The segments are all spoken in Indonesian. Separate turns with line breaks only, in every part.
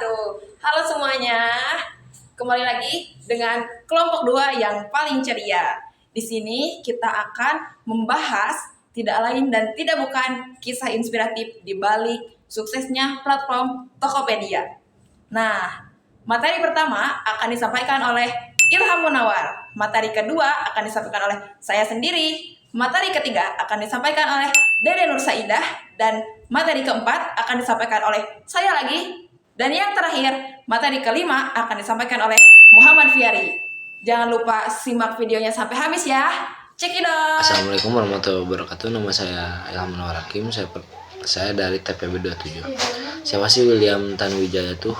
wabarakatuh. Halo semuanya, kembali lagi dengan kelompok 2 yang paling ceria. Di sini kita akan membahas tidak lain dan tidak bukan kisah inspiratif di balik suksesnya platform Tokopedia. Nah, materi pertama akan disampaikan oleh Ilham Munawar. Materi kedua akan disampaikan oleh saya sendiri. Materi ketiga akan disampaikan oleh Dede Nur Saidah. Dan materi keempat akan disampaikan oleh saya lagi. Dan yang terakhir, materi kelima akan disampaikan oleh Muhammad Fiari. Jangan lupa simak videonya sampai habis ya. Cekidot.
Assalamualaikum warahmatullahi wabarakatuh. Nama saya Ilham Munawar Hakim. Saya dari TPB 27. Siapa sih William Tanuwijaya tuh?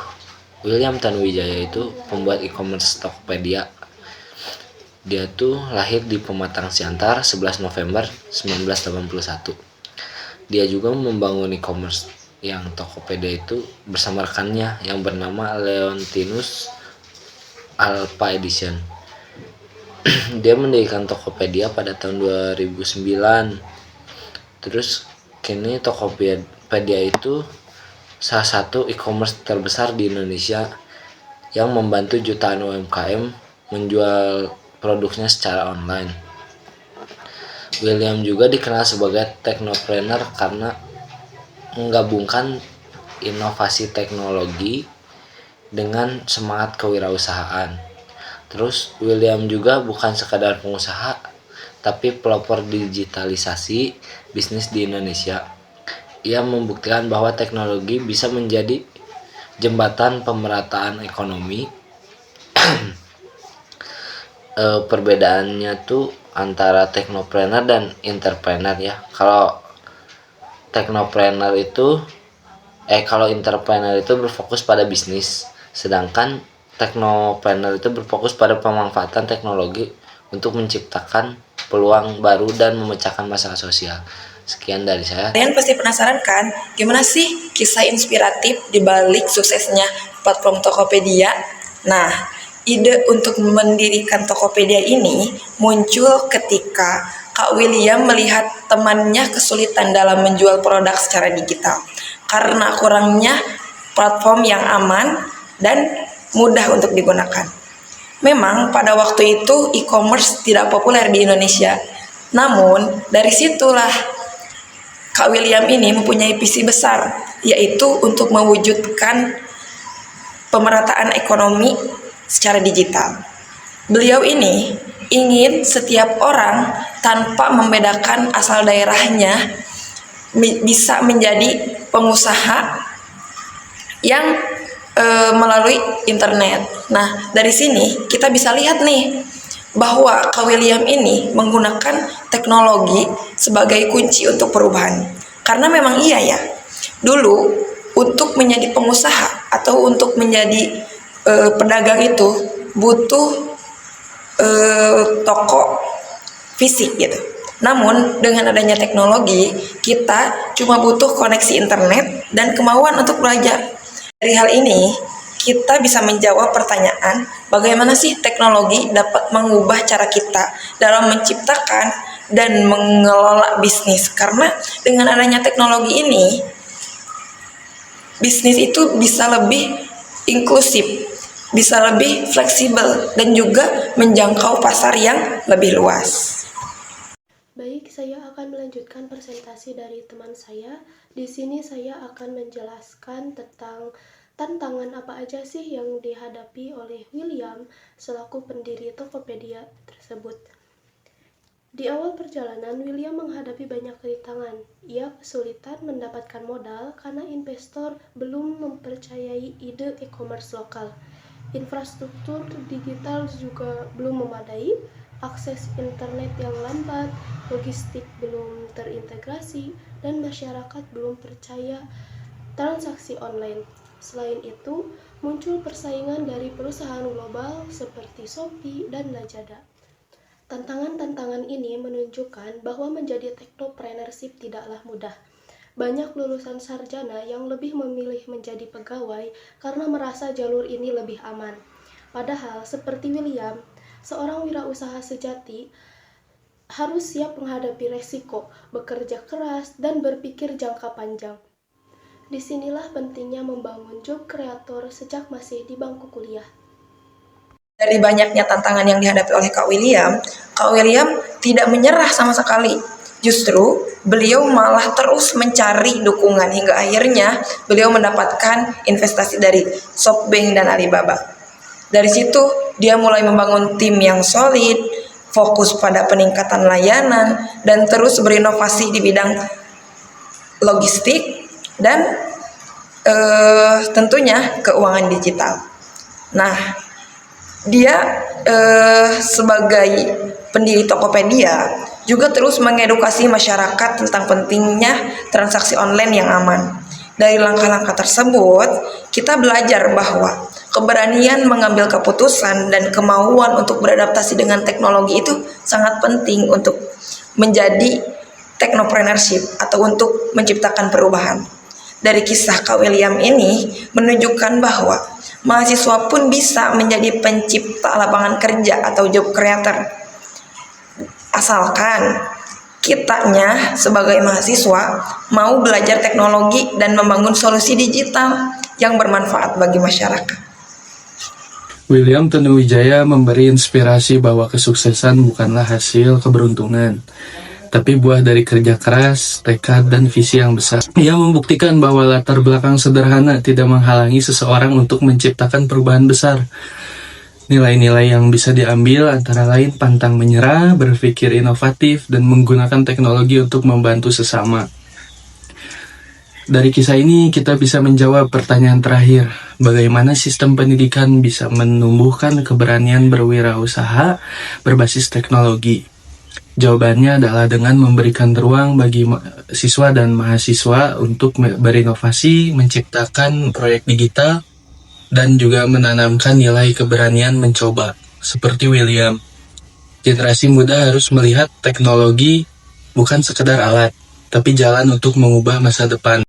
William Tanuwijaya itu pembuat e-commerce Tokopedia. Dia tuh lahir di Pematang Siantar 11 November 1981. Dia juga membangun e-commerce yang Tokopedia itu bersama rekannya yang bernama Leontinus Alpha Edition. Dia mendirikan Tokopedia pada tahun 2009. Terus kini Tokopedia itu salah satu e-commerce terbesar di Indonesia yang membantu jutaan UMKM menjual produknya secara online. William juga dikenal sebagai technopreneur karena menggabungkan inovasi teknologi dengan semangat kewirausahaan. Terus William juga bukan sekadar pengusaha, tapi pelopor digitalisasi bisnis di Indonesia. Ia membuktikan bahwa teknologi bisa menjadi jembatan pemerataan ekonomi. Perbedaannya tuh antara teknopreneur dan entrepreneur ya. Kalau entrepreneur itu berfokus pada bisnis, sedangkan teknopreneur itu berfokus pada pemanfaatan teknologi untuk menciptakan peluang baru dan memecahkan masalah sosial. Sekian dari saya.
Kalian pasti penasaran kan, gimana sih kisah inspiratif di balik suksesnya platform Tokopedia? Nah, ide untuk mendirikan Tokopedia ini muncul ketika Kak William melihat temannya kesulitan dalam menjual produk secara digital karena kurangnya platform yang aman dan mudah untuk digunakan. Memang pada waktu itu e-commerce tidak populer di Indonesia. Namun dari situlah Kak William ini mempunyai visi besar, yaitu untuk mewujudkan pemerataan ekonomi secara digital. Beliau ini ingin setiap orang tanpa membedakan asal daerahnya bisa menjadi pengusaha yang melalui internet. Nah, dari sini kita bisa lihat nih bahwa Kak William ini menggunakan teknologi sebagai kunci untuk perubahan. Karena memang iya ya, dulu untuk menjadi pengusaha atau untuk menjadi pedagang itu butuh toko fisik gitu. Namun dengan adanya teknologi, kita cuma butuh koneksi internet dan kemauan untuk belajar. Dari hal ini, kita bisa menjawab pertanyaan bagaimana sih teknologi dapat mengubah cara kita dalam menciptakan dan mengelola bisnis. Karena dengan adanya teknologi ini, bisnis itu bisa lebih inklusif, bisa lebih fleksibel, dan juga menjangkau pasar yang lebih luas.
Baik, saya akan melanjutkan presentasi dari teman saya. Di sini saya akan menjelaskan tentang tantangan apa aja sih yang dihadapi oleh William selaku pendiri Tokopedia tersebut. Di awal perjalanan, William menghadapi banyak rintangan. Ia kesulitan mendapatkan modal karena investor belum mempercayai ide e-commerce lokal. Infrastruktur digital juga belum memadai, akses internet yang lambat, logistik belum terintegrasi, dan masyarakat belum percaya transaksi online. Selain itu, muncul persaingan dari perusahaan global seperti Shopee dan Lazada. Tantangan-tantangan ini menunjukkan bahwa menjadi technopreneurship tidaklah mudah. Banyak lulusan sarjana yang lebih memilih menjadi pegawai karena merasa jalur ini lebih aman. Padahal, seperti William, seorang wirausaha sejati harus siap menghadapi resiko, bekerja keras, dan berpikir jangka panjang. Disinilah pentingnya membangun job creator sejak masih di bangku kuliah.
Dari banyaknya tantangan yang dihadapi oleh Kak William tidak menyerah sama sekali. Justru beliau malah terus mencari dukungan hingga akhirnya beliau mendapatkan investasi dari SoftBank dan Alibaba. Dari situ dia mulai membangun tim yang solid, fokus pada peningkatan layanan, dan terus berinovasi di bidang logistik dan tentunya keuangan digital. Nah, dia sebagai pendiri Tokopedia juga terus mengedukasi masyarakat tentang pentingnya transaksi online yang aman. Dari langkah-langkah tersebut, kita belajar bahwa keberanian mengambil keputusan dan kemauan untuk beradaptasi dengan teknologi itu sangat penting untuk menjadi technopreneurship atau untuk menciptakan perubahan. Dari kisah Kak William ini menunjukkan bahwa mahasiswa pun bisa menjadi pencipta lapangan kerja atau job creator. Asalkan kitanya sebagai mahasiswa mau belajar teknologi dan membangun solusi digital yang bermanfaat bagi masyarakat.
William Tanuwijaya memberi inspirasi bahwa kesuksesan bukanlah hasil keberuntungan, tapi buah dari kerja keras, tekad, dan visi yang besar. Ia membuktikan bahwa latar belakang sederhana tidak menghalangi seseorang untuk menciptakan perubahan besar. Nilai-nilai yang bisa diambil antara lain pantang menyerah, berpikir inovatif, dan menggunakan teknologi untuk membantu sesama. Dari kisah ini kita bisa menjawab pertanyaan terakhir, bagaimana sistem pendidikan bisa menumbuhkan keberanian berwirausaha berbasis teknologi? Jawabannya adalah dengan memberikan ruang bagi siswa dan mahasiswa untuk berinovasi, menciptakan proyek digital, dan juga menanamkan nilai keberanian mencoba. Seperti William, generasi muda harus melihat teknologi bukan sekedar alat, tapi jalan untuk mengubah masa depan.